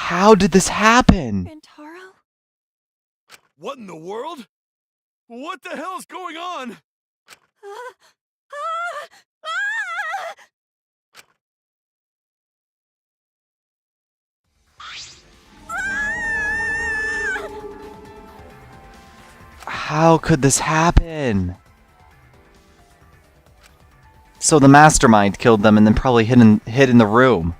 How did this happen? Rantaro? What in the world? What the hell's going on? How could this happen? So the mastermind killed them and then probably hid in the room.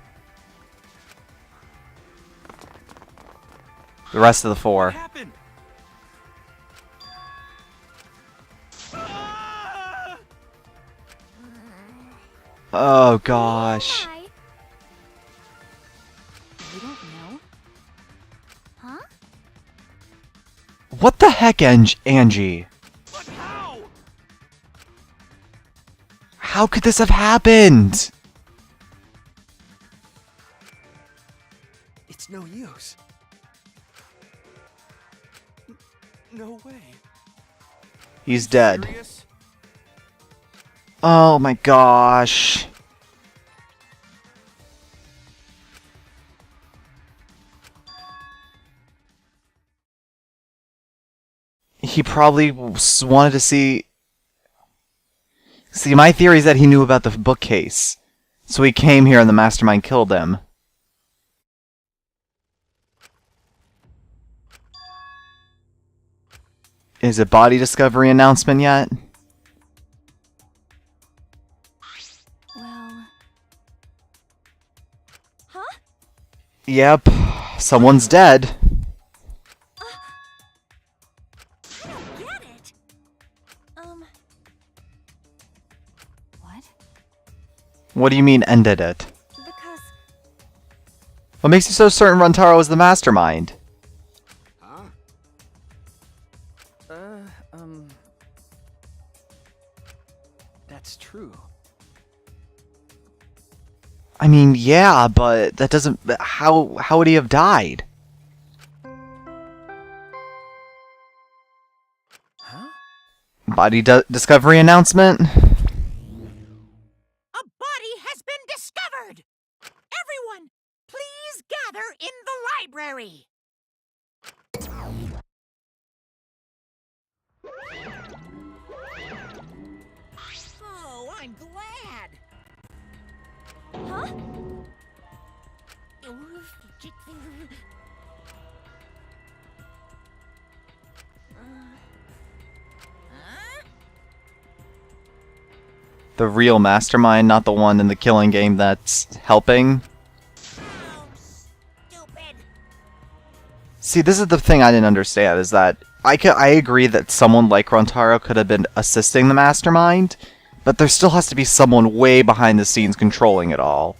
The rest of the four. What happened? Ah! Oh gosh. Why? You don't know? Huh? What the heck, Angie? But how? How could this have happened? It's no use. No way. He's dead. Serious? Oh my gosh. He probably wanted to see... See, my theory is that he knew about the bookcase. So he came here and the mastermind killed him. Is it body discovery announcement yet? Well... Huh? Yep. Someone's dead. I don't get it! What? What do you mean, ended it? Because... What makes you so certain Rantaro is the mastermind? Huh? That's true. I mean, yeah, but that doesn't... How would he have died? Huh? Body discovery announcement? A body has been discovered! Everyone, please gather in the library! Oh, I'm glad! Huh? The real mastermind, not the one in the killing game that's helping? Oh, stupid! See, this is the thing I didn't understand, is that I agree that someone like Rantaro could have been assisting the mastermind, but there still has to be someone way behind the scenes controlling it all.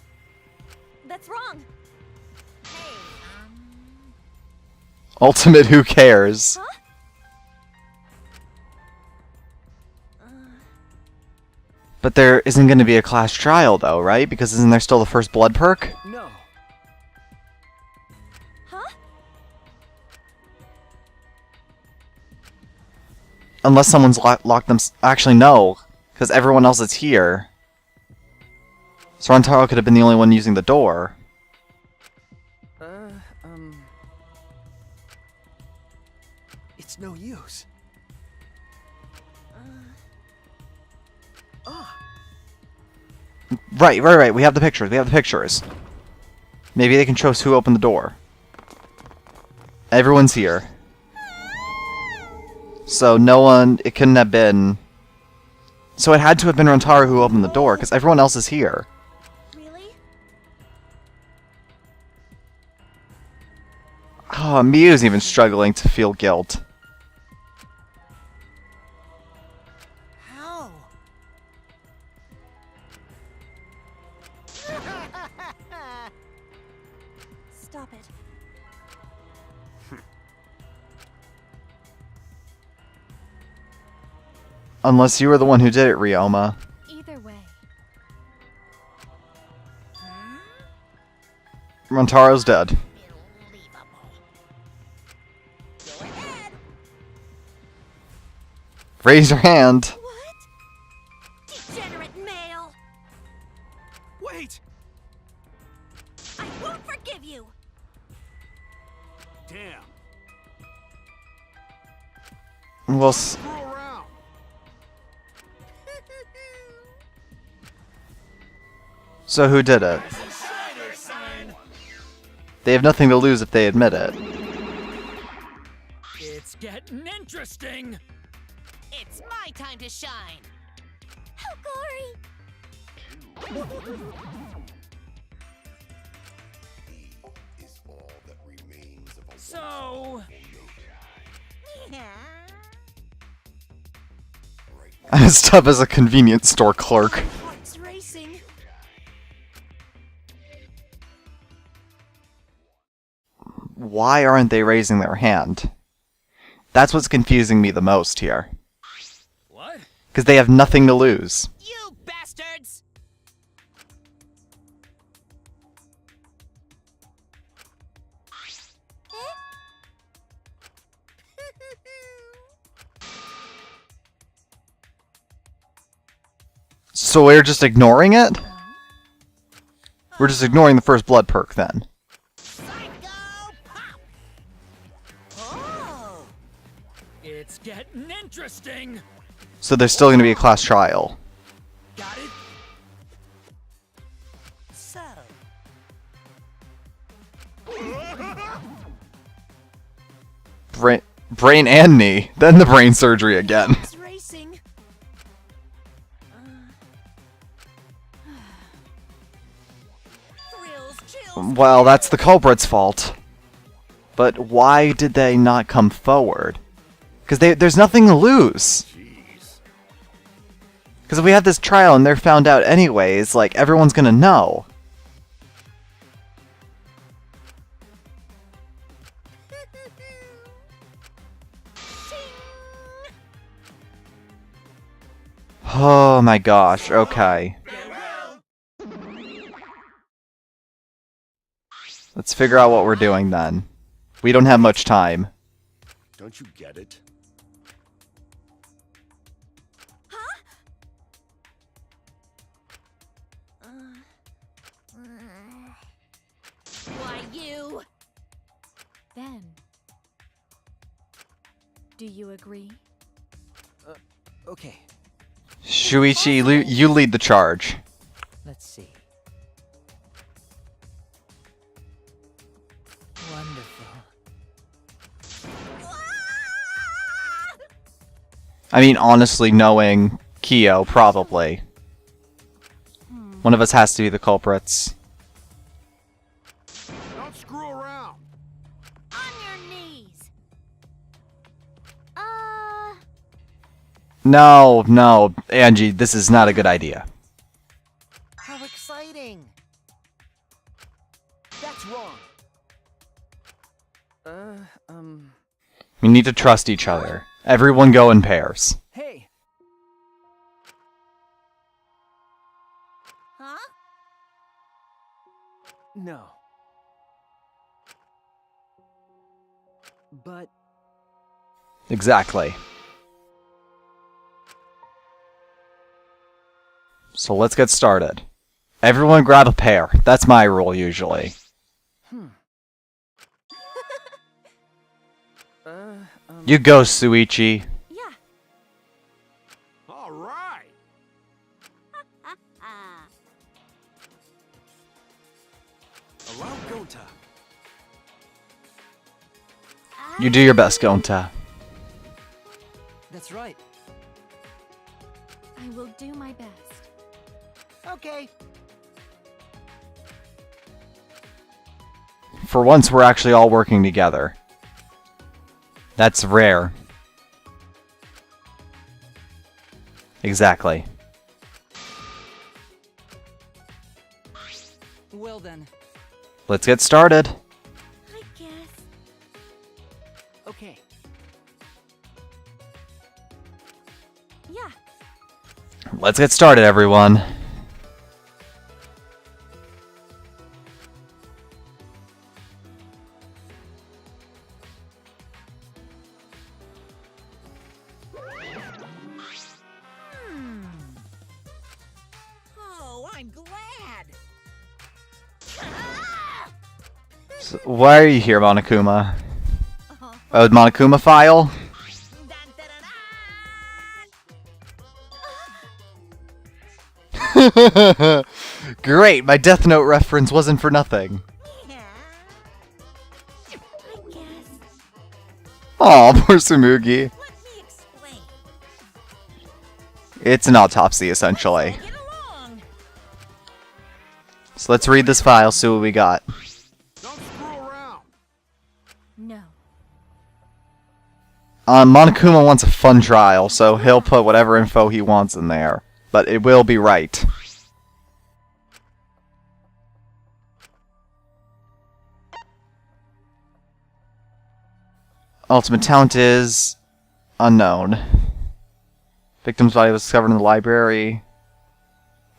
That's wrong! Hey, Ultimate, who cares? Huh? But there isn't going to be a class trial, though, right? Because isn't there still the first blood perk? No. Huh? Unless someone's locked them... Actually, no. Because everyone else is here. So Rantaro could have been the only one using the door. It's no use. Right. We have the pictures. Maybe they can show us who opened the door. Everyone's here. So no one... It couldn't have been... So it had to have been Rantaro who opened the door, because everyone else is here. Really? Oh, Miyu's even struggling to feel guilt. how? Stop it. Unless you were the one who did it, Ryoma. Either way. Rantaro's dead. Unbelievable. Go ahead. Raise your hand. What? Degenerate male! Wait! I won't forgive you! Damn. Well, Screw around. so who did it? They have nothing to lose if they admit it. It's getting interesting. It's my time to shine. How gory! Is all that remains of a So, As tough as a convenience store clerk. Heart's racing. Why aren't they raising their hand? That's what's confusing me the most here. what? Because they have nothing to lose. You bastards! So we're just ignoring it? We're just ignoring the first blood perk then. Psycho pop! Oh! It's getting interesting. So there's still going to be a class trial. Got it? So, Brain and knee. Then the brain surgery again. Heart's racing. thrills, chills. Well, that's the culprit's fault. But why did they not come forward? Because there's nothing to lose. Jeez. Because if we have this trial and they're found out anyways, like, everyone's gonna know. Oh my gosh, okay. Let's figure out what we're doing then. We don't have much time. Don't you get it? Why, you? Then, do you agree? Okay, Shuichi, you lead the charge. let's see. Wonderful. I mean, honestly, knowing Kyo, probably. One of us has to be the culprits. Don't screw around. On your knees. No, Angie, this is not a good idea. How exciting! That's wrong. We need to trust each other. Everyone go in pairs. Hey! Huh? No. But Exactly. So let's get started. Everyone grab a pair. That's my rule usually. You go, Suichi. Yeah. All right. allow Gonta. You do your best, Gonta. That's right. I will do my best. Okay. For once, we're actually all working together. That's rare. Exactly. Well then. Let's get started. I guess. Okay. Yeah. Let's get started, everyone. Oh, I'm glad. So, why are you here, Monokuma? Oh, Monokuma file? Dun, dun, dun, Great, my Death Note reference wasn't for nothing. dun. I guess. Aw, poor Tsumugi. Let me explain. It's an autopsy, essentially. Get along. So let's read this file, see what we got. Don't screw around. No. Monokuma wants a fun trial, so he'll put whatever info he wants in there. But it will be right. Ultimate talent is unknown. Victim's body was discovered in the library.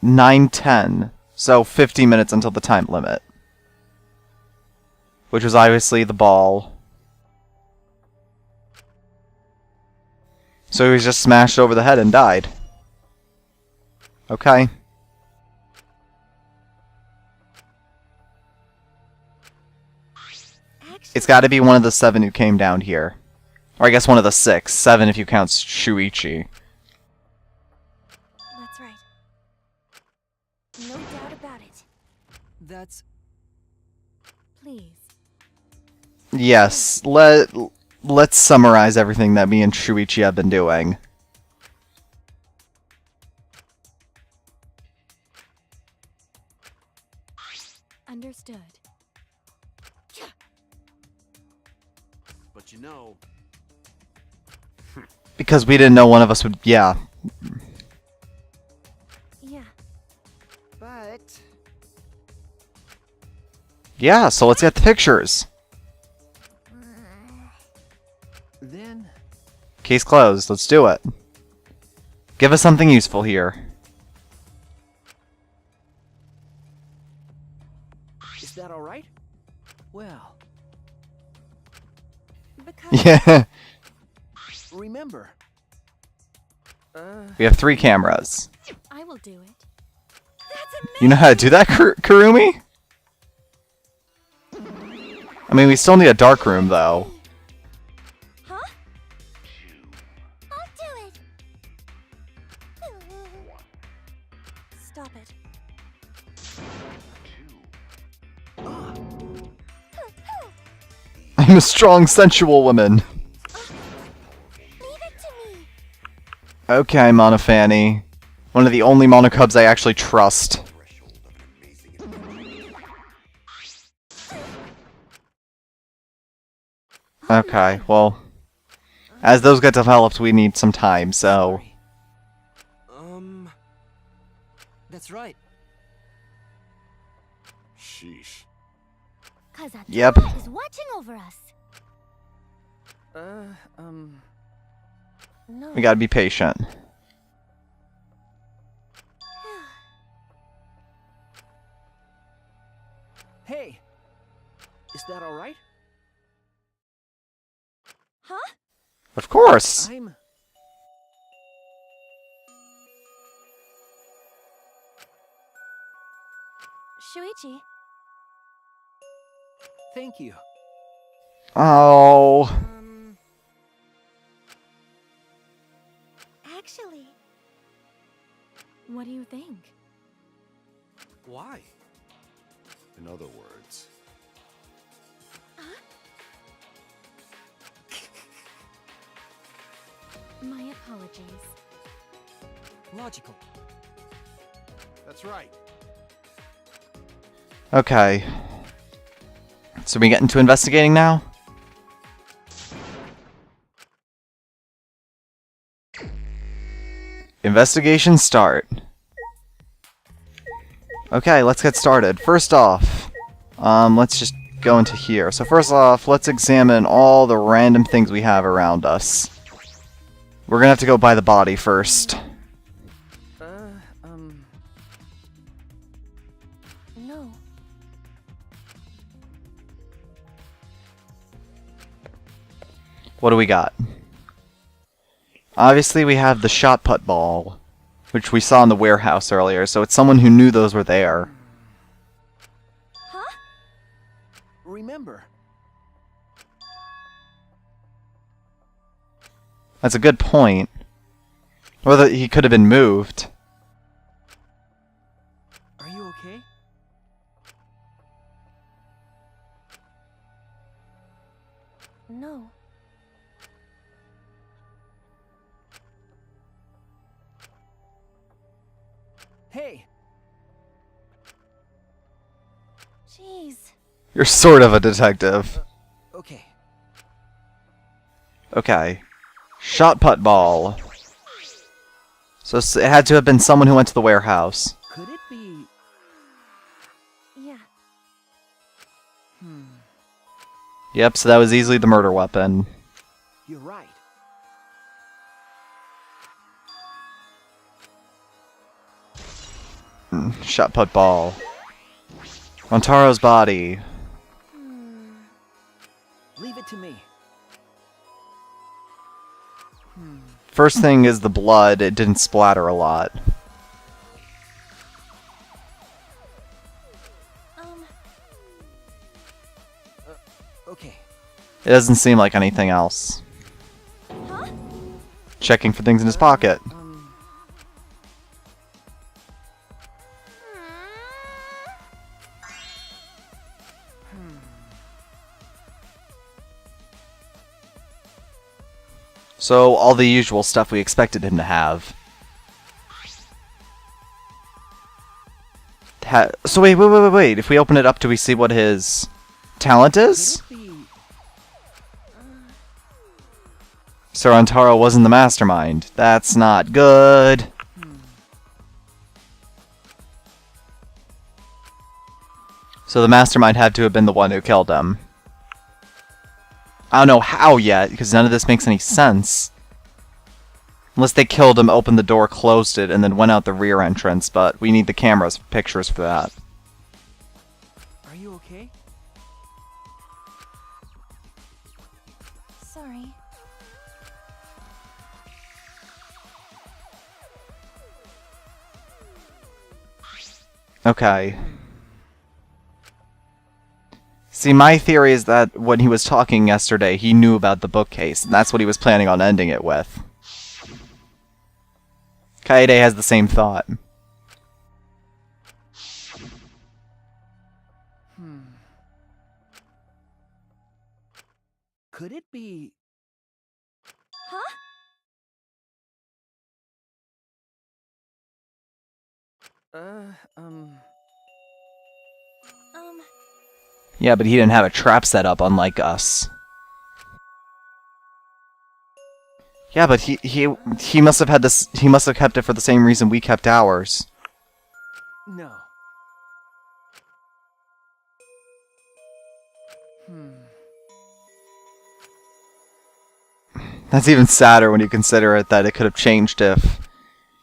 9:10, so 50 minutes until the time limit. Which was obviously the ball. So he was just smashed over the head and died. Okay. Actually, It's got to be one of the 7 who came down here. Or I guess one of the 6. 7 if you count Shuichi. that's right. No doubt about it. That's... Please. Yes, let's summarize everything that me and Shuichi have been doing. Understood. But you know, Because we didn't know one of us would... Yeah. Yeah. But... Yeah, so let's get the pictures. Then... Case closed, let's do it. Give us something useful here. Is that alright? Well... Because Yeah. Remember... We have 3 cameras. I will do it. That's amazing. You know how to do that, Kurumi? I mean, we still need a dark room, though. Huh? I'll do it. Stop it. I'm a strong, sensual woman. Leave it to me. Okay, Monofanny. One of the only Monocubs I actually trust. Threshold of an amazing Okay, well... As those get developed, we need some time, so... Sorry. That's right. sheesh. Kazatora Yep. is watching over us. No. We gotta be patient. Hey! Is that alright? Huh? Of course! I'm... Shuichi. Thank you. Oh... Actually, what do you think? Why? In other words, My apologies. Logical. That's right. Okay. So we get into investigating now? Investigation start. Okay, let's get started. First off, let's just go into here. So first off, let's examine all the random things we have around us. We're gonna have to go by the body first. No. What do we got? Obviously, we have the shot put ball, which we saw in the warehouse earlier, so it's someone who knew those were there. Huh? Remember... That's a good point. Or that he could have been moved. Are you okay? No. Hey! Jeez. You're sort of a detective. Okay. Okay. Shot put ball. So it had to have been someone who went to the warehouse. Could it be... Yeah. Yep, so that was easily the murder weapon. You're right. Shot put ball. Rontaro's body. Leave it to me. First thing is the blood. It didn't splatter a lot. Okay. It doesn't seem like anything else. Huh? Checking for things in his pocket. So, all the usual stuff we expected him to have. So wait. If we open it up, do we see what his talent is? Could it be... Sir Antaro wasn't the mastermind. That's not good. So the mastermind had to have been the one who killed him. I don't know how yet, because none of this makes any sense. Unless they killed him, opened the door, closed it, and then went out the rear entrance, but we need the camera's pictures for that. Are you okay? Sorry. Okay. See, my theory is that when he was talking yesterday, he knew about the bookcase, and that's what he was planning on ending it with. Kaede has the same thought. Could it be... Huh? Yeah, but he didn't have a trap set up, unlike us. Yeah, but he must have had this. He must have kept it for the same reason we kept ours. No. That's even sadder when you consider it that it could have changed if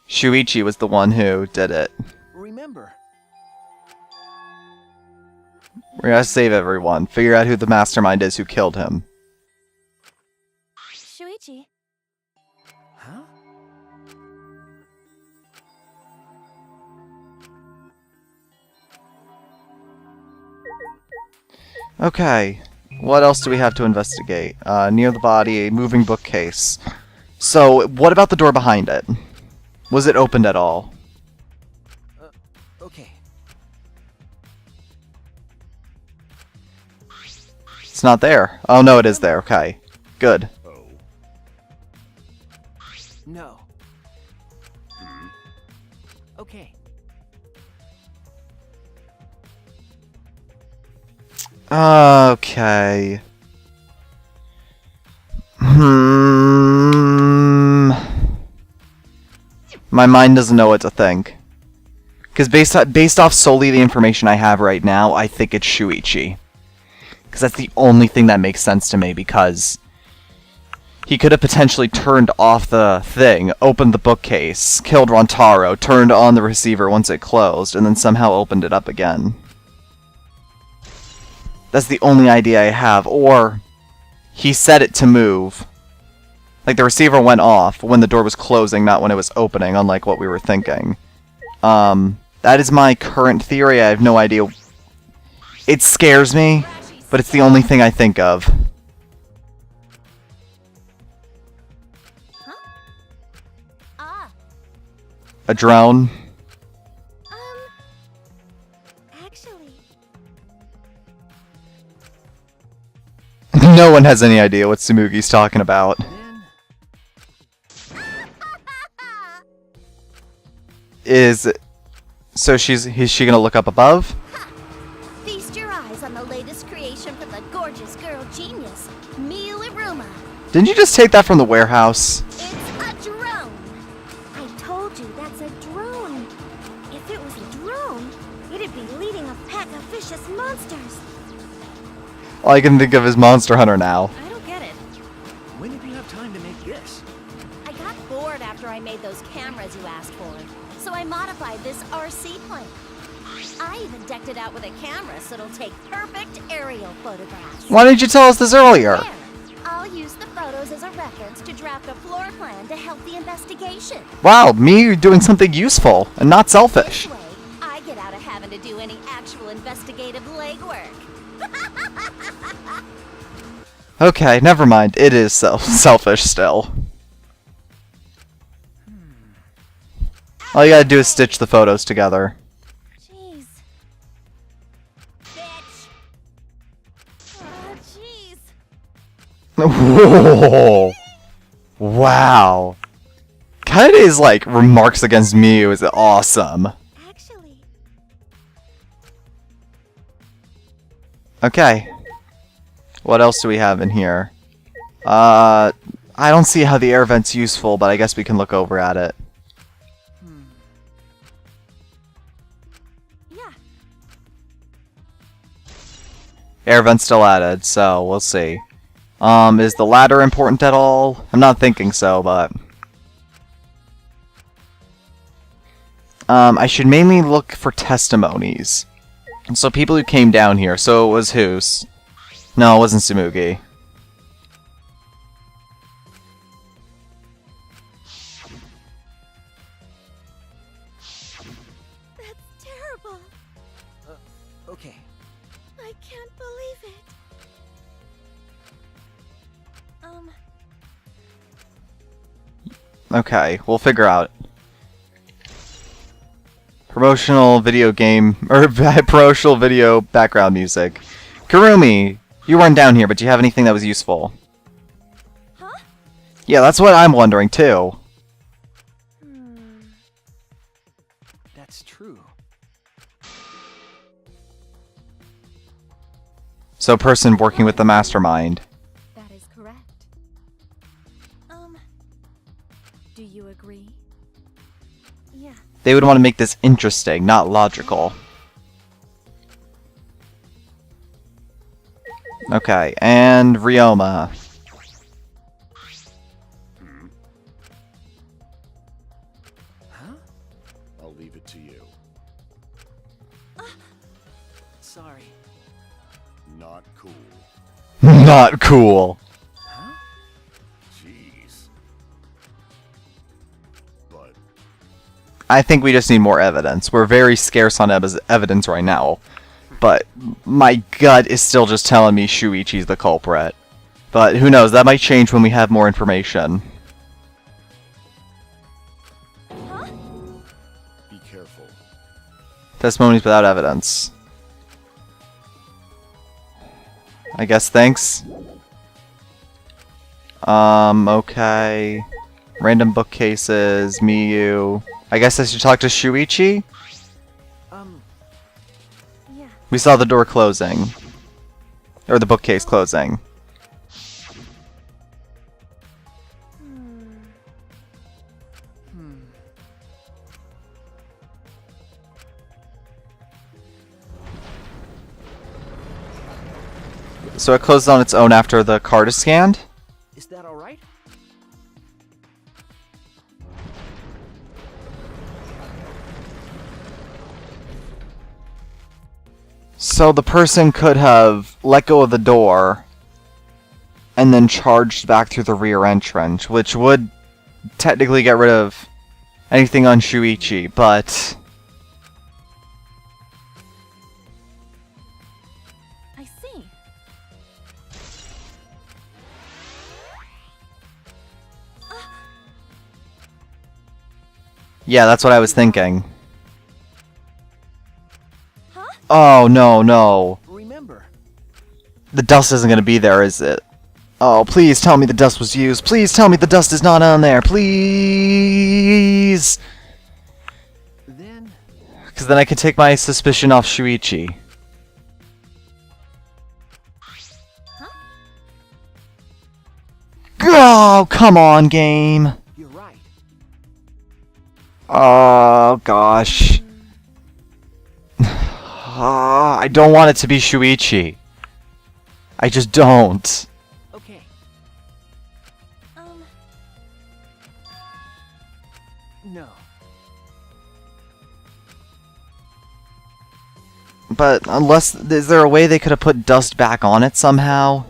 Shuichi was the one who did it. Remember. We're gonna save everyone. Figure out who the mastermind is who killed him. Shuichi. Huh? Okay. What else do we have to investigate? Near the body, a moving bookcase. So, what about the door behind it? Was it opened at all? Okay. It's not there. Oh, no, it is there. Okay. Good. Oh. No. Okay. Okay. My mind doesn't know what to think. Because based off solely the information I have right now, I think it's Shuichi. Because that's the only thing that makes sense to me, because he could have potentially turned off the thing, opened the bookcase, killed Rontaro, turned on the receiver once it closed, and then somehow opened it up again. That's the only idea I have. Or he set it to move. Like the receiver went off when the door was closing, not when it was opening, unlike what we were thinking. That is my current theory. I have no idea. It scares me, but it's the only thing I think of. A drone? Actually, No one has any idea what Tsumugi's talking about. Then So is she gonna look up above? feast your eyes on the latest creation from the gorgeous girl genius, Miu Iruma. Didn't you just take that from the warehouse? It's a drone. I told you that's a drone. If it was a drone, it'd be leading a pack of vicious monsters. All I can think of is Monster Hunter now. I don't get it. when did you have time to make this? I got bored after I made those cameras you asked for, so I modified this RC plane. I even decked it out with a camera so it'll take perfect aerial photographs. Why didn't you tell us this earlier? There. I'll use the photos as a reference to draft a floor plan to help the investigation. Wow, me doing something useful and not selfish. This way, I get out of having to do any actual investigative legwork. Okay, never mind. It is selfish still. All you gotta do is stitch the photos together. Jeez. Bitch. Oh, jeez. Whoa. Wow. Kaede's like remarks against Miu is awesome. Actually, Okay. What else do we have in here? I don't see how the air vent's useful, but I guess we can look over at it. yeah. Air vent's still added, so we'll see. Is the ladder important at all? I'm not thinking so, but... I should mainly look for testimonies. So people who came down here, so it was who's? No, it wasn't Tsumugi. That's terrible. Okay. I can't believe it. Okay, we'll figure out. Promotional video game, or promotional video background music. Kurumi, you weren't down here, but do you have anything that was useful? Huh? Yeah, that's what I'm wondering too. That's true. So, person working with the mastermind. That is correct. Do you agree? Yeah. They would want to make this interesting, not logical. Okay, and Ryoma. Huh? I'll leave it to you. Sorry. Not cool. Not cool. Huh? Jeez. But I think we just need more evidence. We're very scarce on evidence right now. But my gut is still just telling me Shuichi's the culprit. But who knows, that might change when we have more information. be careful. Testimonies without evidence. I guess thanks. Okay. Random bookcases, Miyu. I guess I should talk to Shuichi? Yeah. We saw the door closing. Or the bookcase closing. So it closed on its own after the card is scanned? Is that all right? So the person could have let go of the door and then charged back through the rear entrance, which would technically get rid of anything on Shuichi, but... I see. Yeah, that's what I was thinking. Huh? Oh, no, no. Remember. The dust isn't gonna be there, is it? Oh, please tell me the dust was used. Please tell me the dust is not on there. Please! Then... Because then I can take my suspicion off Shuichi. Oh, come on, game. You're right. Oh, gosh. I don't want it to be Shuichi. I just don't. Okay. No. But unless... Is there a way they could have put dust back on it somehow?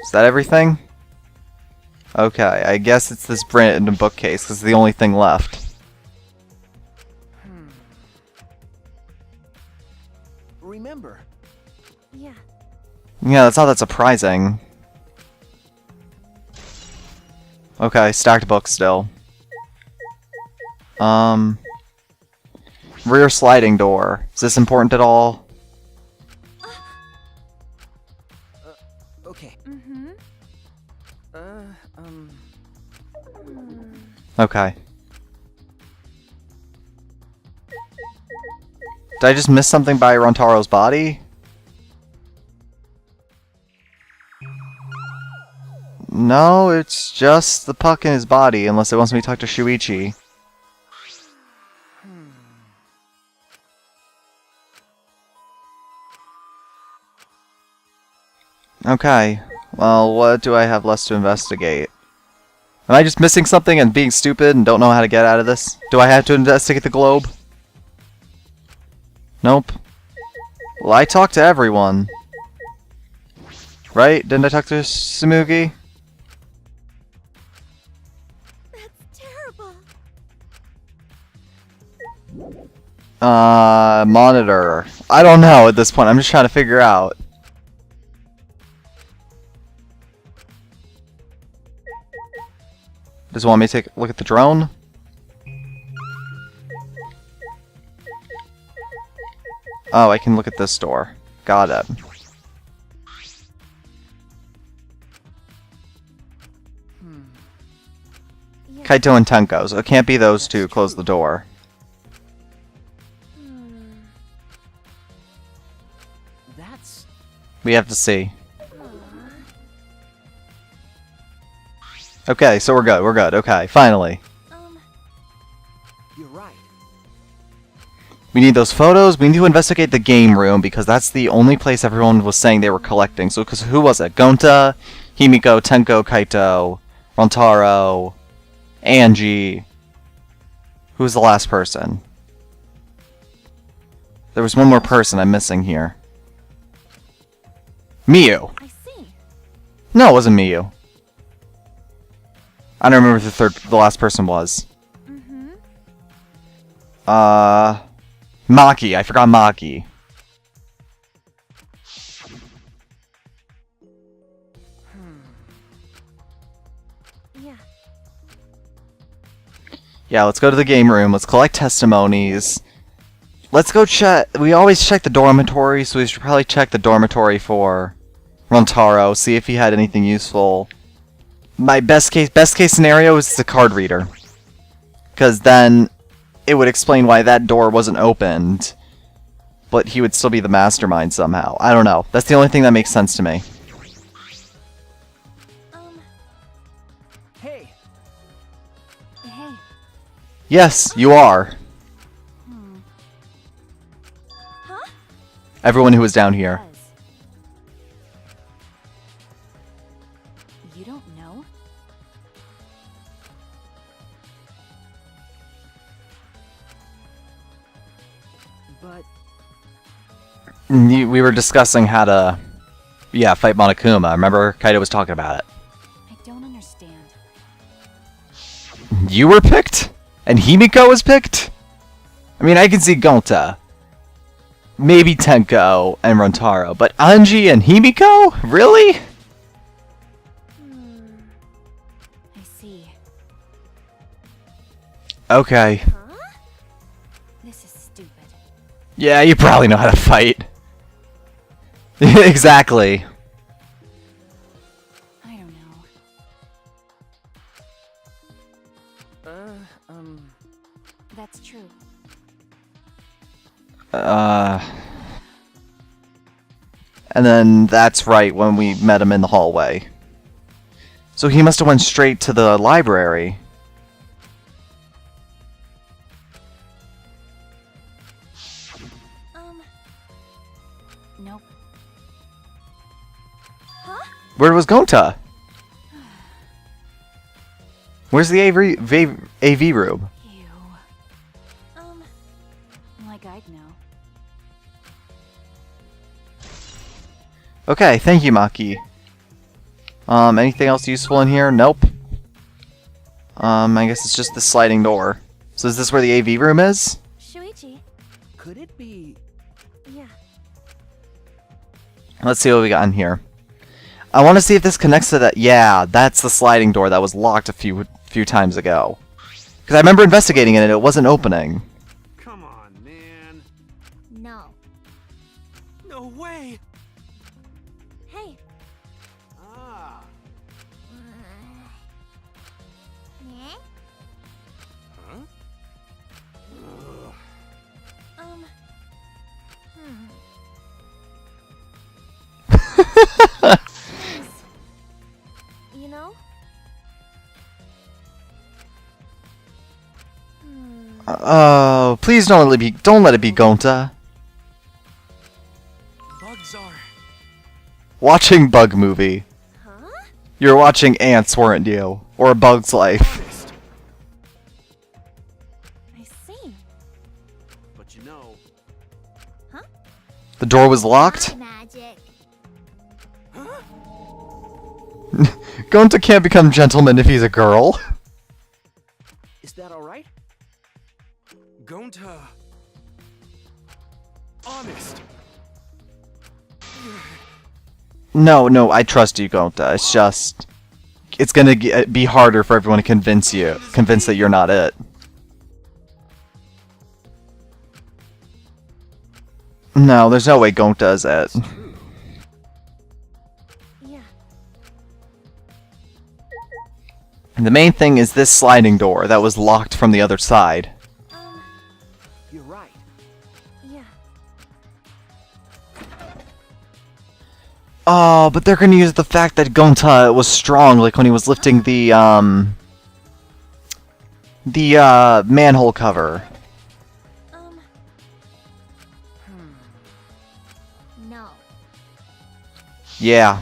Is that everything? Okay, I guess it's this Brandon bookcase, because it's the only thing left. Remember. Yeah. Yeah, that's not that surprising. Okay, stacked books still. Rear sliding door. Is this important at all? Okay. Mm-hmm. Okay. Did I just miss something by Rontaro's body? No, it's just the puck in his body, unless it wants me to talk to Shuichi. Okay. Well, what do I have less to investigate? Am I just missing something and being stupid and don't know how to get out of this? Do I have to investigate the globe? Nope. Well, I talked to everyone. Right? Didn't I talk to Sumugi? That's terrible. Monitor. I don't know at this point. I'm just trying to figure out. Does it want me to take a look at the drone? Oh, I can look at this door. Got it. Yeah. Kaito and Tenko, so it can't be those two. Close the door. That's... We have to see. Okay, so we're good. We're good. Okay, finally. You're right. We need those photos. We need to investigate the game room because that's the only place everyone was saying they were collecting. So, because who was it? Gonta, Himiko, Tenko, Kaito, Rontaro, Angie. Who was the last person? There was one more person I'm missing here. Miyu. I see. No, it wasn't Miyu. I don't remember who the last person was. Mm-hmm. Maki. I forgot Maki. Yeah. Yeah, let's go to the game room. Let's collect testimonies. Let's go check. We always check the dormitory, so we should probably check the dormitory for Rontaro, see if he had anything useful. My best case scenario is the card reader, because then it would explain why that door wasn't opened, but he would still be the mastermind somehow. I don't know. That's the only thing that makes sense to me. Hey. Hey. Yes, you are. Huh? Everyone who was down here. You don't know? But... We were discussing how to, yeah, fight Monokuma. Remember, Kaito was talking about it. I don't understand. You were picked? And Himiko was picked? I mean, I can see Gonta. maybe Tenko and Rantaro, but Anji and Himiko? Really? I see. Okay. Huh? This is stupid. Yeah, you probably know how to fight. Exactly. I don't know. That's true. And then that's right when we met him in the hallway. So he must have went straight to the library. Nope. Huh? Where was Gonta? Where's the AV room? Ew. Like I'd know. Okay, thank you, Maki. Anything else useful in here? Nope. I guess it's just the sliding door. So is this where the AV room is? Shuichi. Could it be? Yeah. Let's see what we got in here. I want to see if this connects to that. Yeah, that's the sliding door that was locked a few times ago. Because I remember investigating it and it wasn't opening. Come on, man. No. No way. Hey. Ah. Huh? You know? Oh, please don't let it be Gonta. Bugs are. Watching Bug Movie. Huh? You were watching Ants, weren't you? Or A Bug's Life. Honest. I see. But you know. The door was locked? Magic. Huh? Gonta can't become gentleman if he's a girl. Is that all right? Gonta. Honest. No, I trust you, Gonta. It's just... It's gonna be harder for everyone to convince that you're not it. No, there's no way Gonta is it. Yeah. And the main thing is this sliding door that was locked from the other side. You're right. Yeah. Oh, but they're gonna use the fact that Gonta was strong, like when he was lifting the manhole cover. No. Yeah. I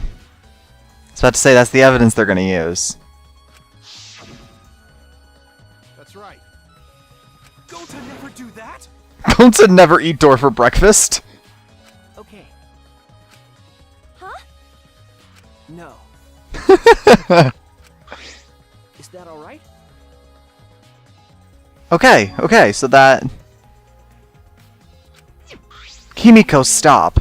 was about to say, that's the evidence they're gonna use. That's right. Gonta never do that. Gonta never eat door for breakfast. Okay. Huh? No. Is that all right? Okay, so that... Himiko, stop.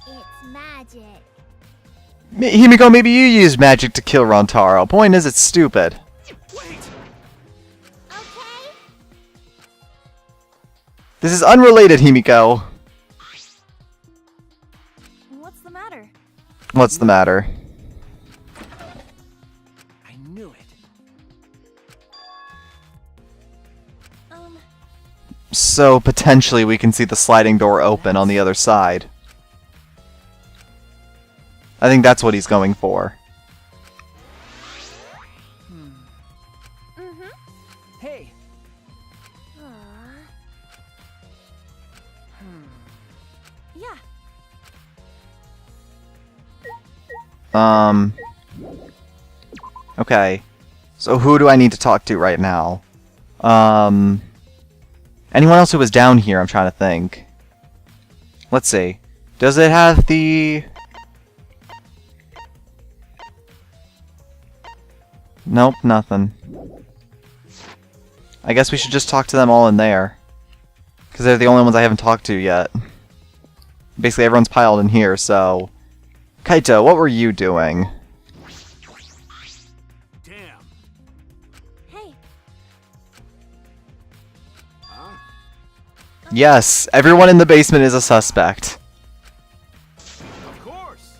It's magic. Himiko, maybe you use magic to kill Rantaro. Point is, it's stupid. Wait. Okay. This is unrelated, Himiko. What's the matter? What's the matter? I knew it. So, potentially, we can see the sliding door open on the other side. I think that's what he's going for. Mm-hmm. Hey. Yeah. Okay. So who do I need to talk to right now? Anyone else who was down here, I'm trying to think. Let's see. Does it have the... Nope, nothing. I guess we should just talk to them all in there. Because they're the only ones I haven't talked to yet. Basically, everyone's piled in here, so... Kaito, what were you doing? Damn. Hey, Huh? Yes, everyone in the basement is a suspect. Of course.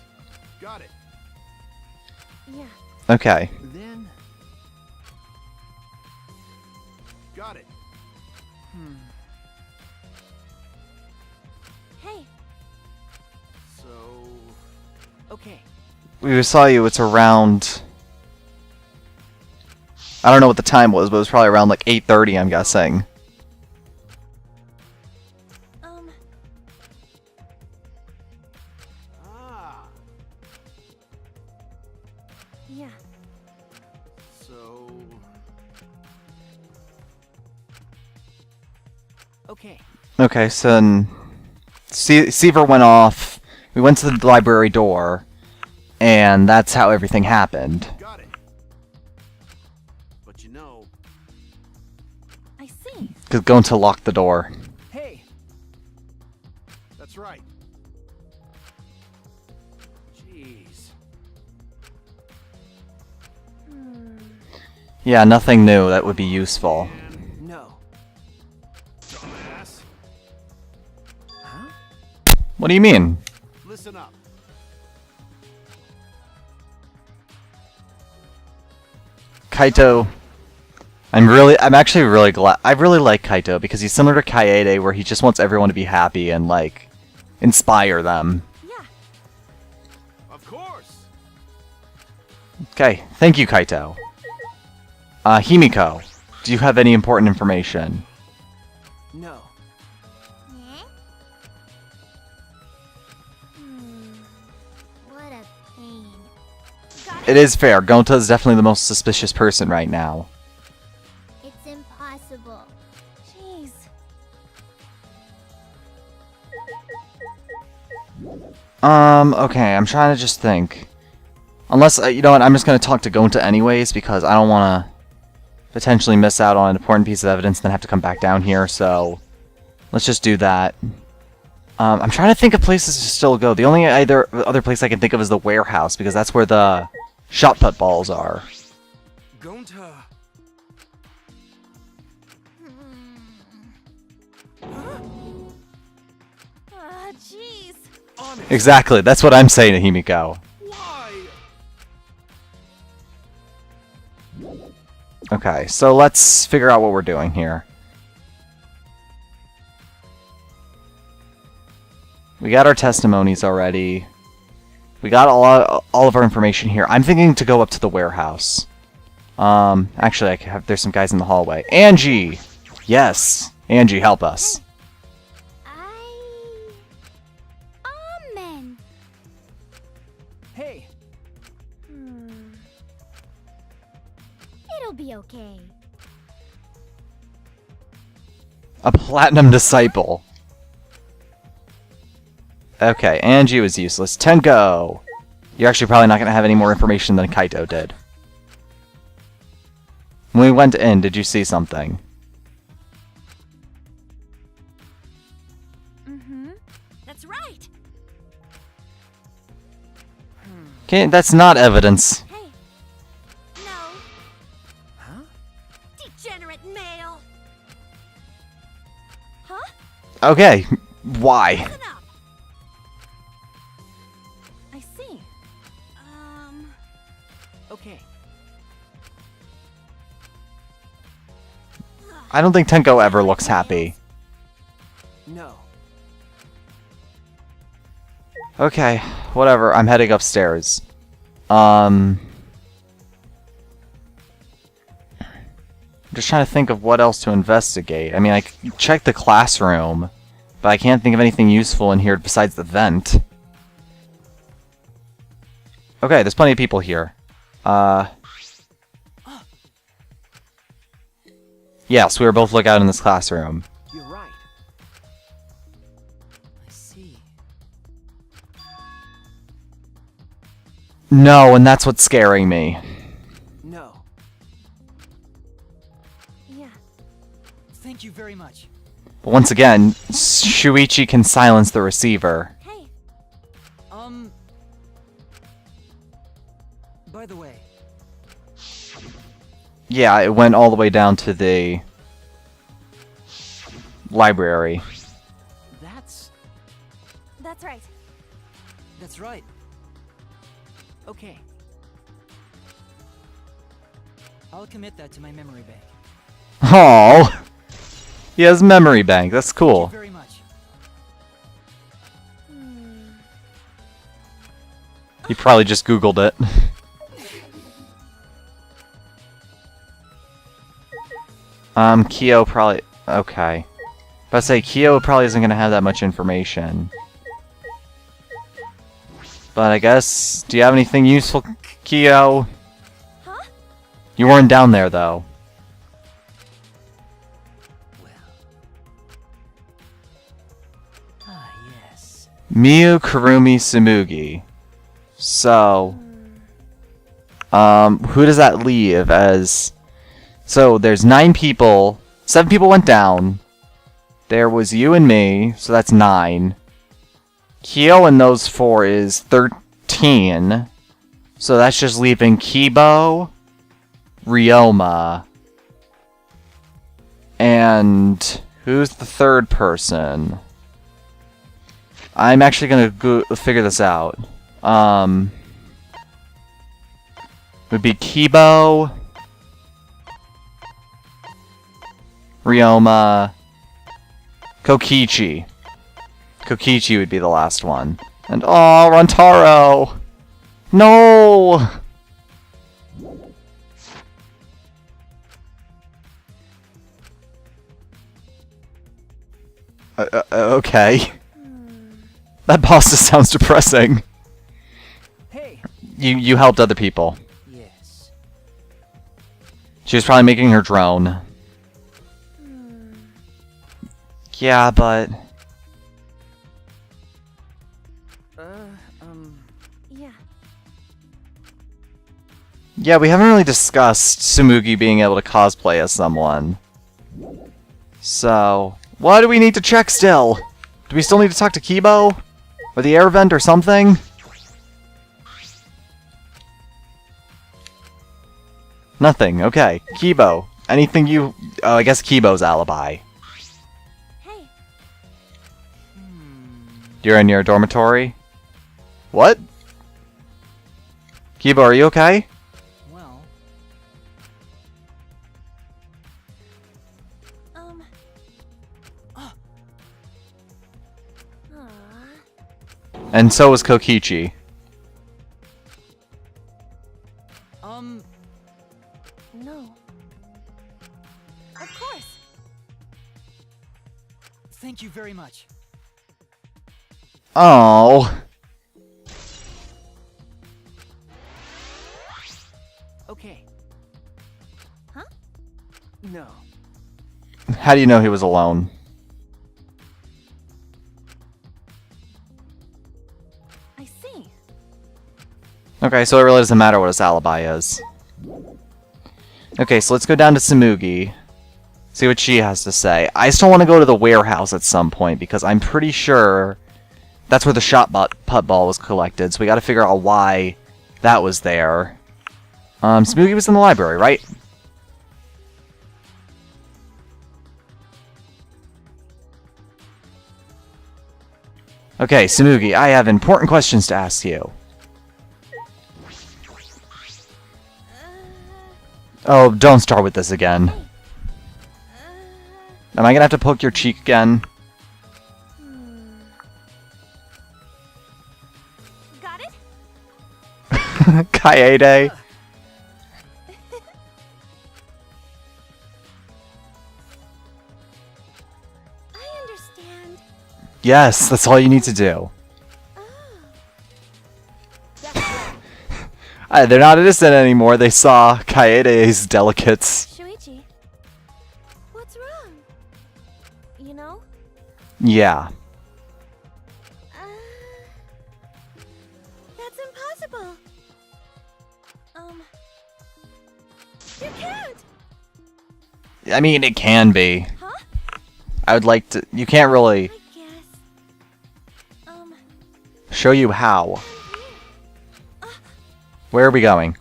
Got it. yeah. Okay. Then, Got it. Hey, So, okay. We saw you, it's around... I don't know what the time was, but it was probably around like 8:30, I'm guessing. ah, yeah. so Okay. Okay, so then... Seaver went off, we went to the library door, and that's how everything happened. got it. But you know, I see. Because going to lock the door. Hey, that's right. Jeez. Yeah, nothing new that would be useful. no. Dumbass. Huh? What do you mean? Listen up. Kaito... I'm actually really glad... I really like Kaito, because he's similar to Kaede, where he just wants everyone to be happy and, like, inspire them. Yeah. Of course. Okay, thank you, Kaito. Himiko, do you have any important information? No. What a pain. It is fair, Gonta is definitely the most suspicious person right now. It's impossible. Jeez. Okay, I'm trying to just think. Unless, you know what, I'm just gonna talk to Gonta anyways, because I don't wanna potentially miss out on an important piece of evidence and then have to come back down here, so... Let's just do that. I'm trying to think of places to still go. The only other place I can think of is the warehouse, because that's where the shot put balls are. Gonta. Ah, jeez. Honest. Exactly, that's what I'm saying to Himiko. Why? Okay, so let's figure out what we're doing here. We got our testimonies already. We got all of our information here. I'm thinking to go up to the warehouse. Actually, there's some guys in the hallway. Angie! Yes! Angie, help us. Amen. Hey, It'll be okay. A platinum disciple. Okay, Angie was useless. Tenko! You're actually probably not going to have any more information than Kaito did. When we went in, did you see something? That's right. Okay, that's not evidence. Hey. No. huh? Degenerate male. Huh? Okay, why? Listen up. I see. Okay. I don't think Tenko ever looks happy. No. Okay, whatever, I'm heading upstairs. Just trying to think of what else to investigate. I mean, I checked the classroom, but I can't think of anything useful in here besides the vent. Okay, there's plenty of people here. Yes, we were both lookout in this classroom. You're right. I see. No, and that's what's scaring me. No. Yeah. Thank you very much. But once again, Shuichi can silence the receiver. Hey, By the way, Yeah, it went all the way down to the library. that's right. that's right. Okay. I'll commit that to my memory bank. Oh, he has memory bank. That's Thank you cool. very much. He probably just Googled it. Kyo probably... Okay. But I say, Kyo probably isn't gonna have that much information. But I guess... Do you have anything useful, Kyo? Huh? You weren't down there, though. Yes. Miyu Kurumi Tsumugi. So... who does that leave as... So, there's 9 people. 7 people went down. There was you and me, so that's 9. Kyo and those 4 is 13. So that's just leaving Kibo, Ryoma, and who's the third person? I'm actually gonna figure this out. Would be Kibo, Ryoma, Kokichi. Kokichi would be the last one. And oh, Rantaro! No! Okay. That boss just sounds depressing. Hey. You helped other people. Yes. She was probably making her drone. Yeah, but... Yeah. Yeah, we haven't really discussed Tsumugi being able to cosplay as someone. So... What do we need to check still? Do we still need to talk to Kibo? Or the air vent or something? Nothing, okay. Kibo, anything you... Oh, I guess Kibo's alibi. Hey, You're in your dormitory? What? Kibo, are you okay? Well, Aw. And so was Kokichi. No. Of course. thank you very much. Oh. Okay. Huh? No. How do you know he was alone? I see. Okay, so it really doesn't matter what his alibi is. Okay, so let's go down to Tsumugi. See what she has to say. I still want to go to the warehouse at some point, because I'm pretty sure that's where the put ball was collected, so we gotta figure out why that was there. Tsumugi was in the library, right? Okay, Tsumugi, I have important questions to ask you. Oh, don't start with this again. Am I gonna have to poke your cheek again? Got it? Kaede. I understand. Yes, that's all you need to do. They're not innocent anymore. They saw Kaede's delicates. Shuichi, what's wrong? You know? Yeah. That's impossible. You can't. I mean, it can be. Huh? I would like to... You can't really I guess. show you how. Where are we going?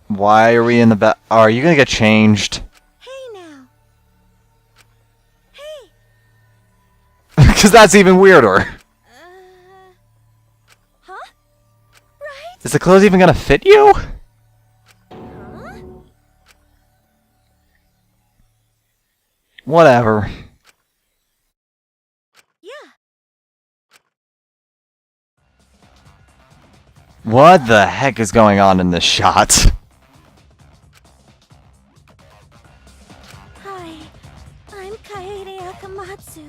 Why are we in the back? Oh, are you gonna get changed? Hey now. Hey. Because that's even weirder. Huh? Right? Is the clothes even gonna fit you? Huh? Whatever. Yeah. What the heck is going on in this shot? Hi. I'm Kaede Akamatsu.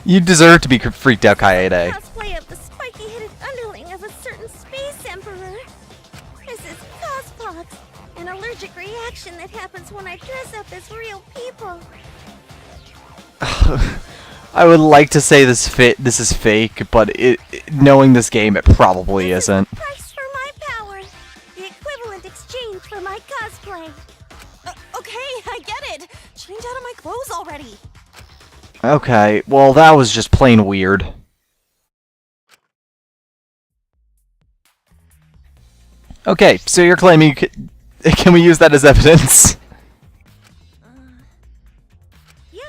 You deserve to be freaked out, Kaede. Cosplay of the spiky-headed underling of a certain space emperor. This is cospox, an allergic reaction that happens when I dress up as real people. I would like to say this is fake, but knowing this game, it probably isn't. Price for my power. The equivalent exchange for my cosplay. Okay, I get it. Change out of my clothes already. Okay, well that was just plain weird. Okay, so you're claiming can we use that as evidence? Yeah,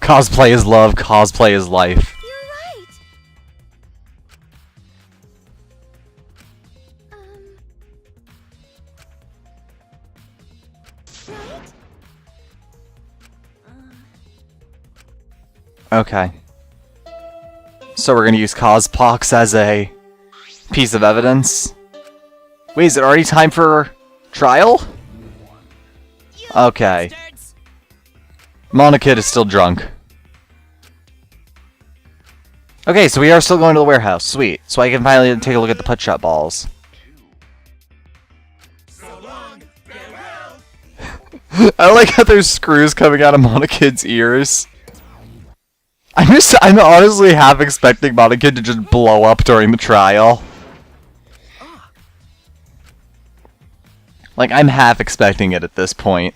Cosplay is love, cosplay is life. you're right. Right? Okay. So we're gonna use Cospox as a piece of evidence? Wait, is it already time for trial? Okay. Bastards! Monokid is still drunk. Okay, so we are still going to the warehouse. Sweet. So I can finally take a look at the putt-shot balls. I like how there's screws coming out of Monokid's ears. I'm honestly half expecting Monokid to just blow up during the trial. Like, I'm half expecting it at this point.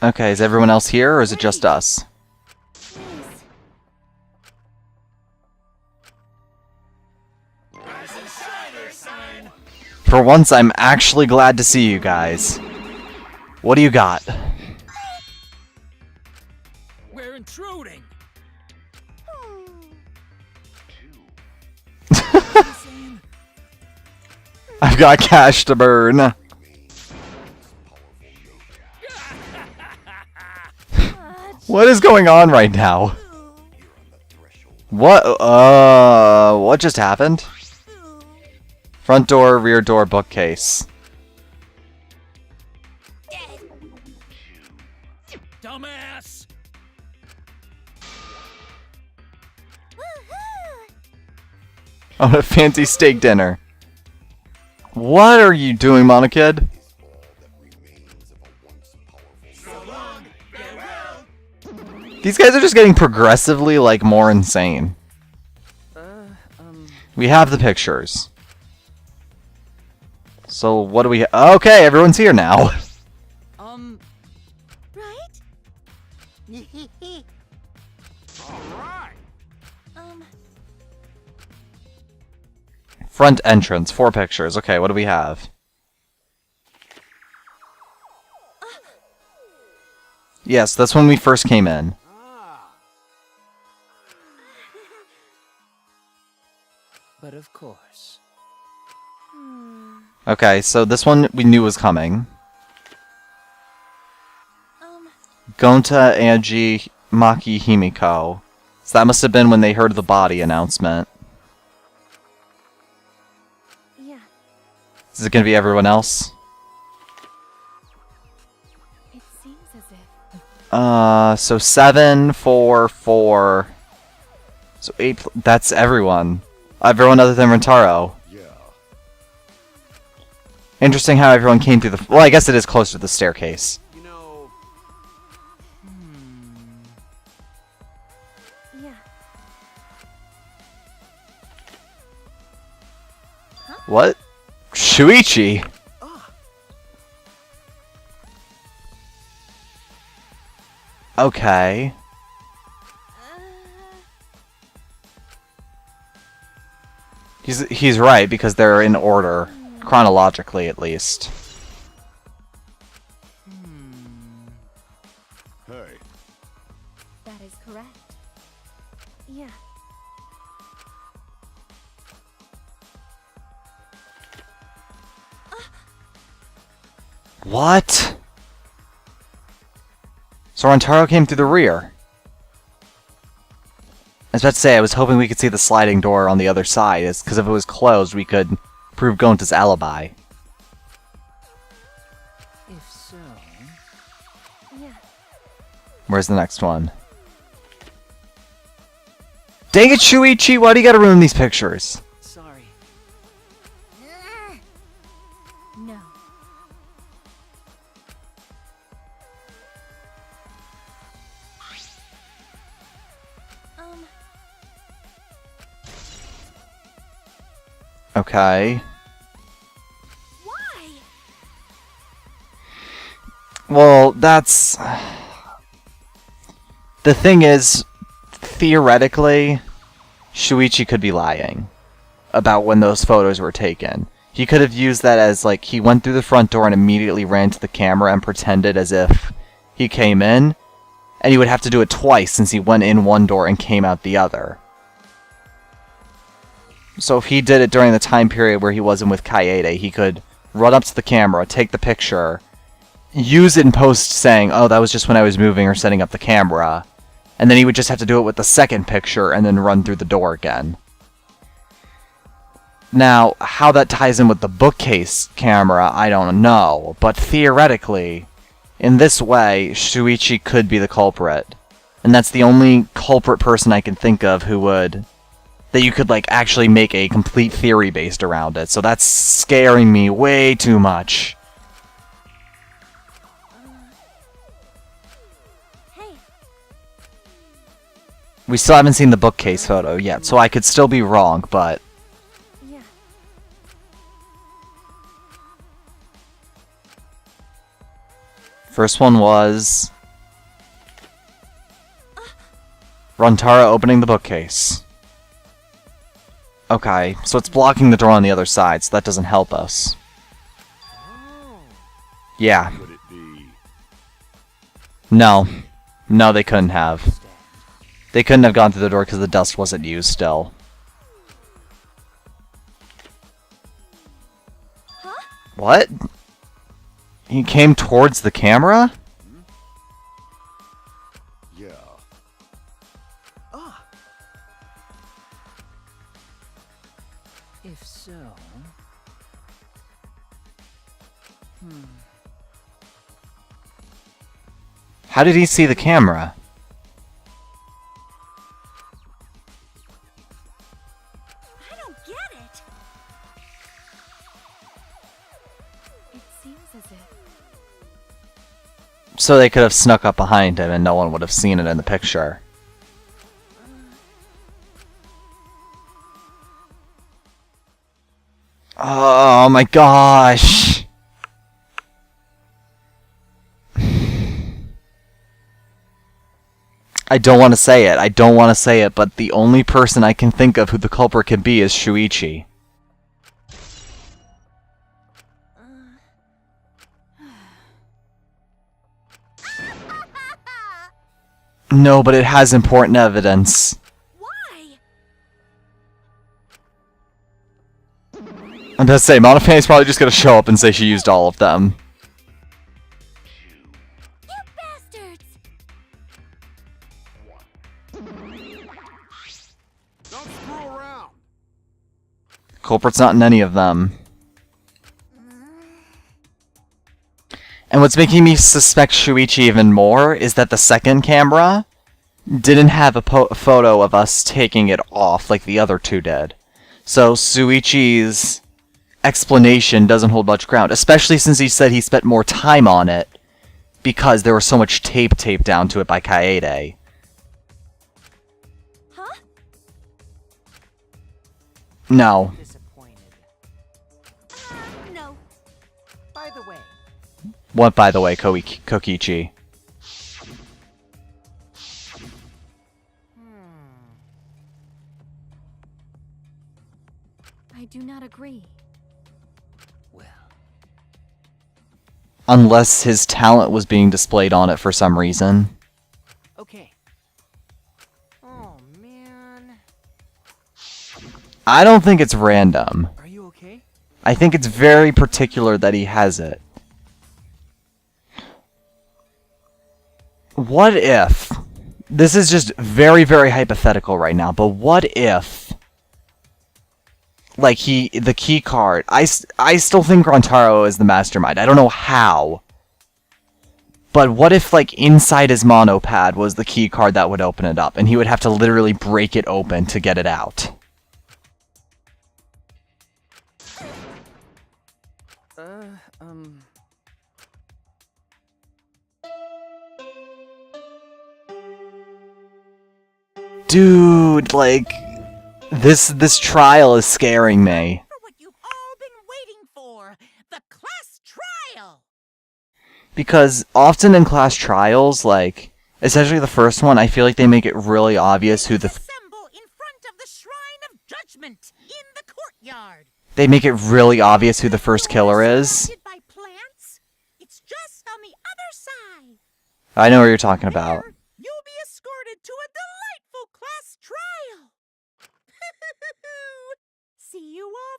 Okay, is everyone else here, or is it just us? Nice. For once, I'm actually glad to see you guys. What do you got? We're intruding! I've got cash to burn. What is going on right now? What just happened? Front door, rear door, bookcase. Dumbass! On a fancy steak dinner. What are you doing, Monokid? These guys are just getting progressively, like, more insane. We have the pictures. So, what do we... Okay, everyone's here now. Right? Front entrance, 4 pictures. Okay, what do we have? Yes, that's when we first came in. But of course. Okay, so this one we knew was coming. Gonta, Angie, Maki, Himiko. So that must have been when they heard the body announcement. Yeah, Is it gonna be everyone else? it seems as if. So 7, 4, 4, So that's everyone. Everyone other than Rentaro. Yeah. Interesting how everyone came through the... Well, I guess it is closer to the staircase. You know, Yeah. What? Shuichi? Okay. He's right, because they're in order. Chronologically, at least. Hey. That is correct. Yeah. What? So Rentaro came through the rear. I was about to say, I was hoping we could see the sliding door on the other side, because if it was closed, we could prove Gonta's alibi. If so... Yeah. Where's the next one? Dang it, Shuichi! Why do you gotta ruin these pictures? Sorry. No. Okay. Why? Well, that's... The thing is, theoretically, Shuichi could be lying about when those photos were taken. He could have used that as, like, he went through the front door and immediately ran to the camera and pretended as if he came in, and he would have to do it twice since he went in one door and came out the other. So if he did it during the time period where he wasn't with Kaede, he could run up to the camera, take the picture, use it in post saying, oh, that was just when I was moving or setting up the camera, and then he would just have to do it with the second picture and then run through the door again. Now, how that ties in with the bookcase camera, I don't know, but theoretically, in this way, Shuichi could be the culprit. And that's the only culprit person I can think of who would... that you could, like, actually make a complete theory based around it. So that's scaring me way too much. Hey. We still haven't seen the bookcase photo yet, so I could still be wrong, but... Yeah. First one was... Rantara opening the bookcase. Okay, so it's blocking the door on the other side, so that doesn't help us. Yeah. Could it be? No. No, they couldn't have. They couldn't have gone through the door because the dust wasn't used still. Huh? What? He came towards the camera? Yeah. If so... How did he see the camera? I don't get it. It seems as if... So they could have snuck up behind him and no one would have seen it in the picture. Oh my gosh! I don't want to say it, but the only person I can think of who the culprit can be is Shuichi. No, but it has important evidence. Why? I'm gonna say, Monofane's probably just gonna show up and say she used all of them. You bastards! don't screw around. Culprit's not in any of them. And what's making me suspect Shuichi even more is that the second camera, didn't have a photo of us taking it off like the other two did. So Shuichi's explanation doesn't hold much ground, especially since he said he spent more time on it because there was so much tape taped down to it by Kaede. Huh? No. Disappointed. No. By the way, What, by the way, Kokichi? I do not agree. well, Unless his talent was being displayed on it for some reason. okay. Oh, man. I don't think it's random. Are you okay? I think it's very particular that he has it. What if... This is just very, very hypothetical right now, but what if... Like, the key card... I still think Rontaro is the mastermind. I don't know how. But what if, like, inside his monopad was the key card that would open it up, and he would have to literally break it open to get it out? Dude, like... This trial is scaring me. For what you've all been waiting for, the class trial. Because often in class trials, like, especially the first one, I feel like they make it really obvious who the... Assemble in front of the Shrine of Judgment in the courtyard. They make it really obvious who the first killer is. Surrounded by plants. It's just on the other side. I know what you're talking about. There, you'll be escorted to a delightful class trial. See you all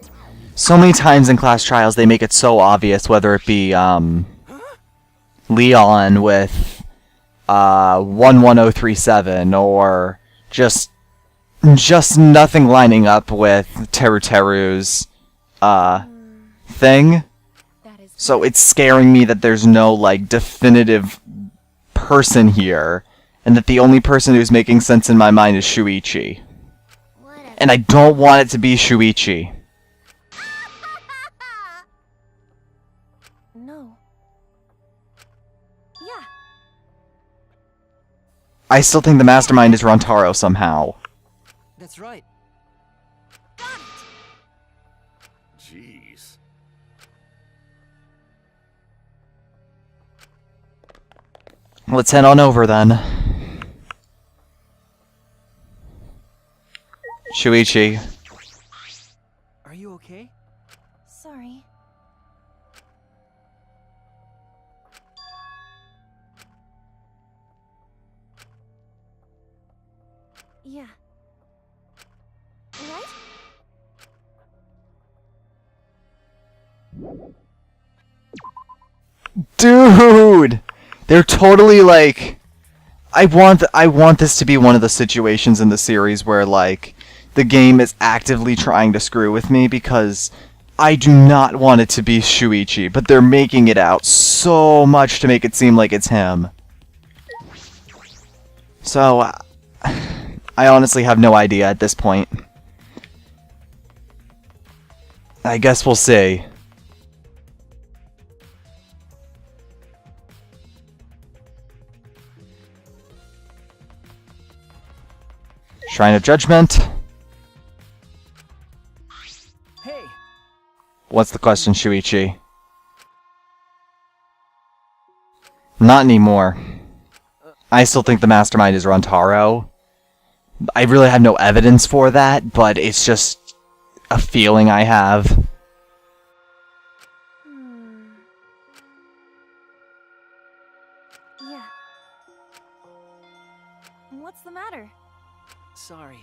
there. So many times in class trials, they make it so obvious, whether it be, Leon with, 11037, or just nothing lining up with Teru's, thing. That is So it's scaring me that there's no, like, definitive person here, and that the only person who's making sense in my mind is Shuichi. whatever. And I don't want it to be Shuichi. No. Yeah. I still think the mastermind is Rontaro somehow. That's right. Got it. Jeez. Let's head on over then. Shuichi. Are you okay? Sorry. Yeah. Right? Dude! They're totally like... I want this to be one of the situations in the series where, like, the game is actively trying to screw with me because I do not want it to be Shuichi, but they're making it out so much to make it seem like it's him. So, I honestly have no idea at this point. I guess we'll see. Shrine of Judgment. Hey, What's the question, Shuichi? Not anymore. I still think the mastermind is Rontaro. I really have no evidence for that, but it's just a feeling I have. Yeah. What's the matter? sorry.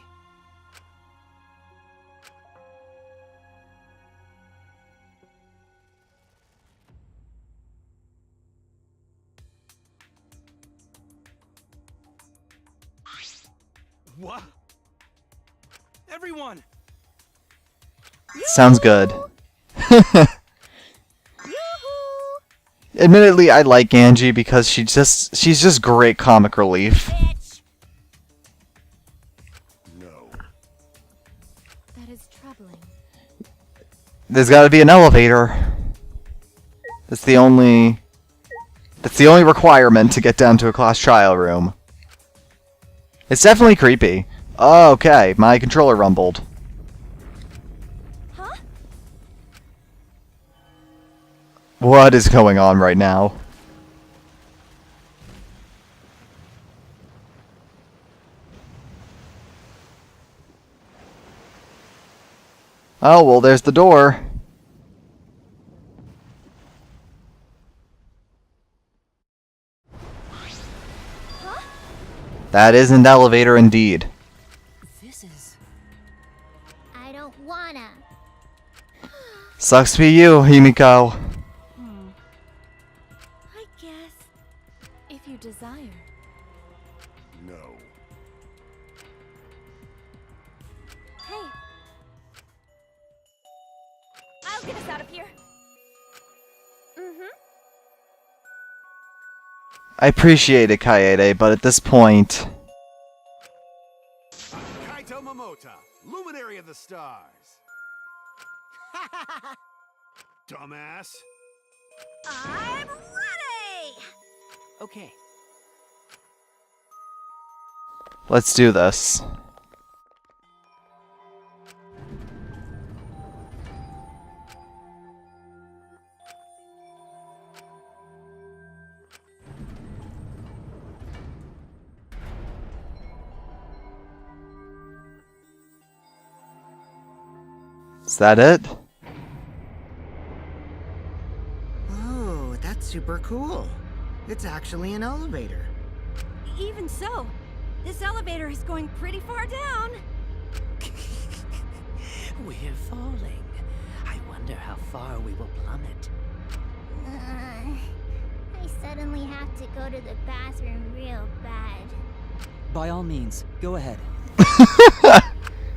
What? Everyone! Sounds good. Yoo-hoo! Admittedly, I like Angie because she's just great comic relief. Bitch! No. That is troubling. There's got to be an elevator. That's the only requirement to get down to a class trial room. It's definitely creepy. Oh, okay, my controller rumbled. Huh? What is going on right now? Oh, well, there's the door. That is an elevator indeed. This is... I don't wanna. Sucks to be you, Himiko. I guess. If you desire. No. Hey. I'll get us out of here. Mm-hmm. I appreciate it, Kaede, but at this point... Kaito Momota, luminary of the stars. Dumbass. I'm ready! Okay. Let's do this. Is that it? Oh, that's super cool. It's actually an elevator. Even so, this elevator is going pretty far down. We're falling. I wonder how far we will plummet. I suddenly have to go to the bathroom real bad. By all means, go ahead.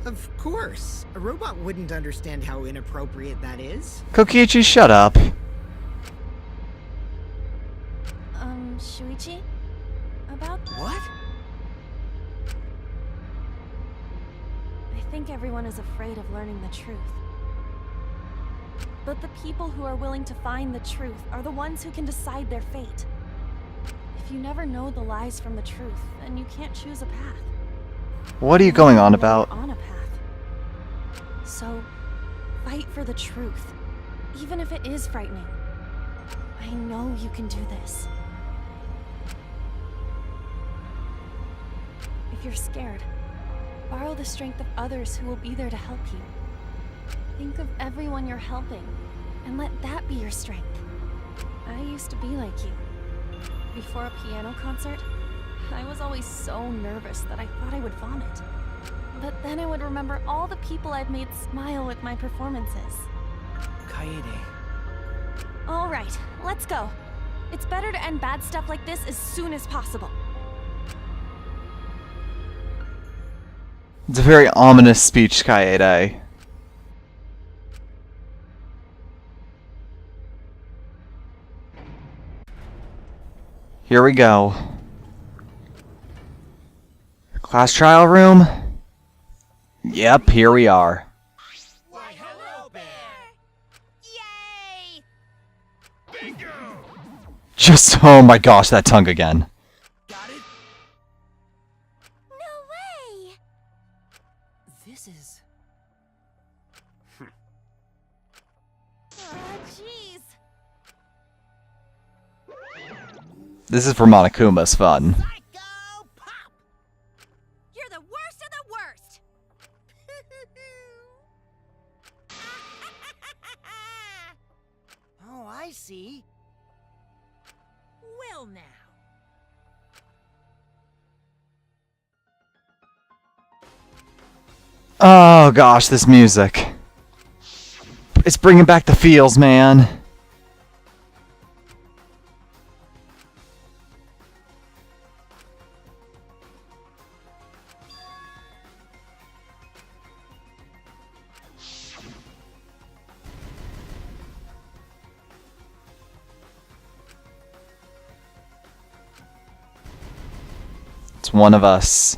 Of course. A robot wouldn't understand how inappropriate that is. Kokichi, shut up. Shuichi? About... What? I think everyone is afraid of learning the truth. But the people who are willing to find the truth are the ones who can decide their fate. If you never know the lies from the truth, then you can't choose a path. What are you going on about? On a path. So, fight for the truth, even if it is frightening. I know you can do this. If you're scared, borrow the strength of others who will be there to help you. Think of everyone you're helping, and let that be your strength. I used to be like you. Before a piano concert, I was always so nervous that I thought I would vomit. But then I would remember all the people I've made smile with my performances. Kaede. All right, let's go. It's better to end bad stuff like this as soon as possible. It's a very ominous speech, Kaede. Here we go. Class trial room? Yep, here we are. Why, hello, Bear! Yay! Just, oh my gosh, that tongue again. Got it? No way! This is... Aw, jeez. This is for Monokuma's fun. Psycho Pop! You're the worst of the worst! Oh, I see. Well now. Oh gosh, this music. It's bringing back the feels, man. one of us.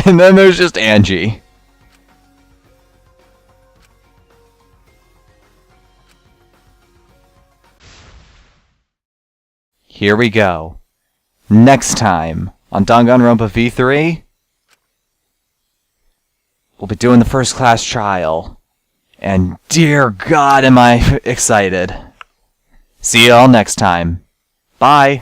And then there's just Angie. Here we go. Next time on Danganronpa V3, we'll be doing the first class trial. And dear God, am I excited. See you all next time. Bye.